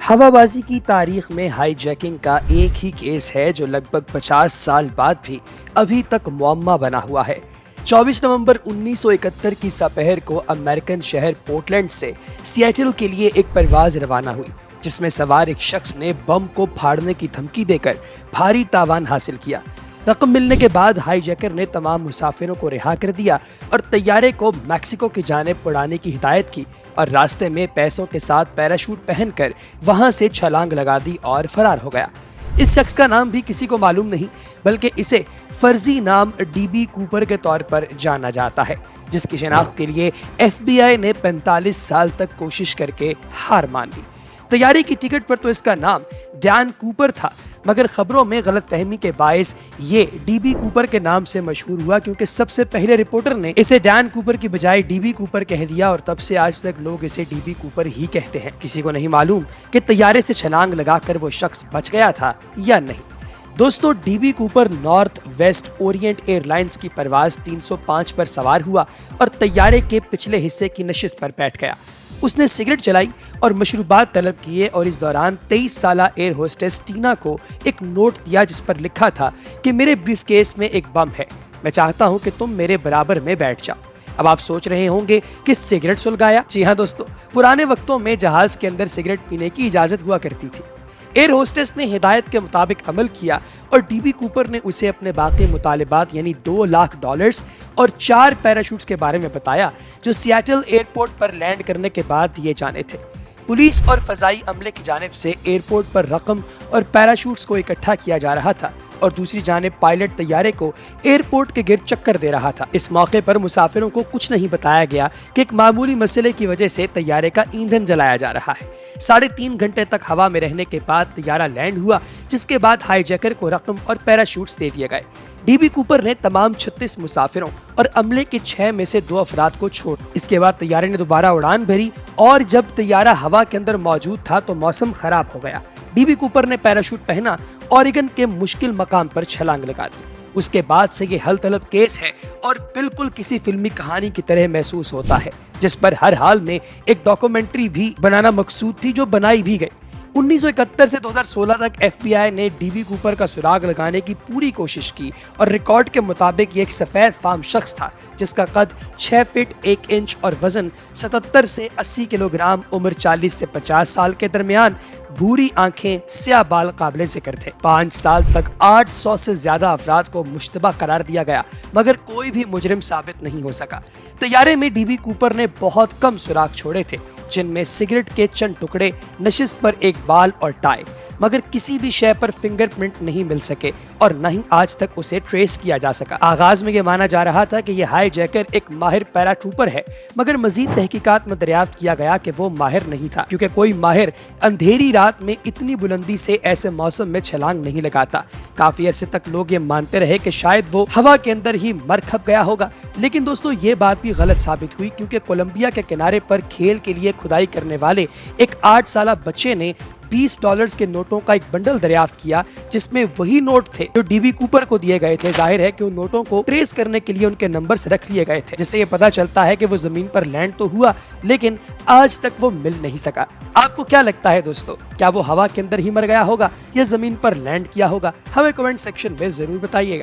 हवाबाजी की तारीख में हाईजैकिंग का एक ही केस है जो लगभग 50 साल बाद भी अभी तक मुअम्मा बना हुआ है। 24 नवंबर 1971 की दोपहर को अमेरिकन शहर पोर्टलैंड से सिएटल के लिए एक परवाज रवाना हुई, जिसमें सवार एक शख्स ने बम को फाड़ने की धमकी देकर भारी तावान हासिल किया। रकम मिलने के बाद हाईजैकर ने तमाम मुसाफिरों को रिहा कर दिया और तैयारे को मैक्सिको की जानिब उड़ाने की हिदायत की और रास्ते में पैसों के साथ पैराशूट पहनकर वहां से छलांग लगा दी और फरार हो गया। इस शख्स का नाम भी किसी को मालूम नहीं, बल्कि इसे फर्जी नाम डीबी कूपर के तौर पर जाना जाता है, जिसकी शिनाख्त के लिए FBI ने 45 साल तक कोशिश करके हार मान ली। तैयारी की टिकट पर तो इसका नाम डैन कूपर था, मगर खबरों में गलतफहमी के बायस ये डीबी कूपर के नाम से मशहूर हुआ, क्योंकि सबसे पहले रिपोर्टर ने इसे डैन कूपर की बजाय डीबी कूपर कह दिया और तब से आज तक लोग इसे डीबी कूपर ही कहते हैं। किसी को नहीं मालूम कि तैयारे से छलांग लगाकर वो शख्स बच गया था या नहीं। दोस्तों, dB Cooper north west Orient airlines की परवाज 305 पर सवार हुआ और तैयारे के पिछले हिस्से की नशिस्त पर बैठ गया। उसने सिगरेट जलाई और मशरूबात तलब किए और इस दौरान 23 साला एयर होस्टेस टीना को एक नोट दिया जिस पर लिखा था कि मेरे ब्रीफकेस में एक बम है, मैं चाहता हूं कि तुम मेरे बराबर में बैठ जाओ। अब आप सोच रहे होंगे कि सिगरेट सुलगाया। जी हाँ दोस्तों, पुराने वक्तों में जहाज के अंदर सिगरेट पीने की इजाजत हुआ करती थी। एयर होस्टेस ने हिदायत के मुताबिक अमल किया और डीबी कूपर ने उसे अपने बाकी मुतालिबात यानी $2 लाख और 4 पैराशूट्स के बारे में बताया, जो सिएटल एयरपोर्ट पर लैंड करने के बाद दिए जाने थे। पुलिस और फजाई अमले की जानिब से एयरपोर्ट पर रकम और पैराशूट्स को इकट्ठा किया जा रहा था और दूसरी जानिब पायलट तैयारे को एयरपोर्ट के गिर्द चक्कर दे रहा था। इस मौके पर मुसाफिरों को कुछ नहीं बताया गया कि एक मामूली मसले की वजह से तैयारे का ईंधन जलाया जा रहा है। 3.5 घंटे तक हवा में रहने के बाद तैयारा लैंड हुआ, जिसके बाद हाईजैकर को रकम और पैराशूट्स दे दिए गए। डीबी कूपर ने तमाम 36 मुसाफिरों और अमले के 6 में से 2 अफराद को छोड़। इसके बाद तैयारे ने दोबारा उड़ान भरी और जब तैयारा हवा के अंदर मौजूद था तो मौसम खराब हो गया। डीबी कूपर ने पैराशूट पहना, ओरेगन के मुश्किल मकाम पर छलांग लगा दी। उसके बाद से ये हल तलब केस है और बिल्कुल किसी फिल्मी कहानी की तरह महसूस होता है, जिस पर हर हाल में एक डॉक्यूमेंट्री भी बनाना मकसूद थी, जो बनाई भी गई। 1971 से 2016 तक FBI ने डीबी कूपर का सुराग लगाने की पूरी कोशिश की और रिकॉर्ड के मुताबिक ये एक सफेद फार्म शख्स था, जिसका कद 6 फीट 1 इंच और वजन 77 से 80 किलोग्राम, उम्र 40 से 50 साल के दरमियान, भूरी आंखें, स्याह बाल काबिले जिक्र थे। 5 साल तक 800 से ज्यादा अफराद को मुश्तबा करार दिया गया, मगर कोई भी मुजरिम साबित नहीं हो सका। तैयारे में डीबी कूपर ने बहुत कम सुराग छोड़े थे, जिनमें सिगरेट के चंद टुकड़े, नशिस्त पर एक बाल और टाई, मगर किसी भी शय पर फिंगरप्रिंट नहीं मिल सके और न ही आज तक उसे ट्रेस किया जा सका। आगाज में यह माना जा रहा था कि यह हाईजैकर एक माहिर पैराट्रूपर है, मगर मजीद तहकीकात में दरियाफ्त किया गया कि वो माहिर नहीं था, क्योंकि कोई माहिर अंधेरी रात में इतनी बुलंदी से ऐसे मौसम में छलांग नहीं लगाता। काफी अरसे तक लोग ये मानते रहे कि शायद वो हवा के अंदर ही मर खप गया होगा, लेकिन दोस्तों ये बात भी गलत साबित हुई, क्योंकि कोलंबिया के किनारे पर खेल के लिए खुदाई करने वाले एक 8 साला बच्चे ने $20 के नोटों का एक बंडल दरियाफ्त किया, जिसमें वही नोट थे जो डीबी कूपर को दिए गए थे। जाहिर है कि उन नोटों को ट्रेस करने के लिए उनके नंबर्स रख लिए गए थे, जिससे ये पता चलता है कि वो जमीन पर लैंड तो हुआ, लेकिन आज तक वो मिल नहीं सका। आपको क्या लगता है दोस्तों, क्या वो हवा के अंदर ही मर गया होगा या जमीन पर लैंड किया होगा? हमें कमेंट सेक्शन में जरूर बताइएगा।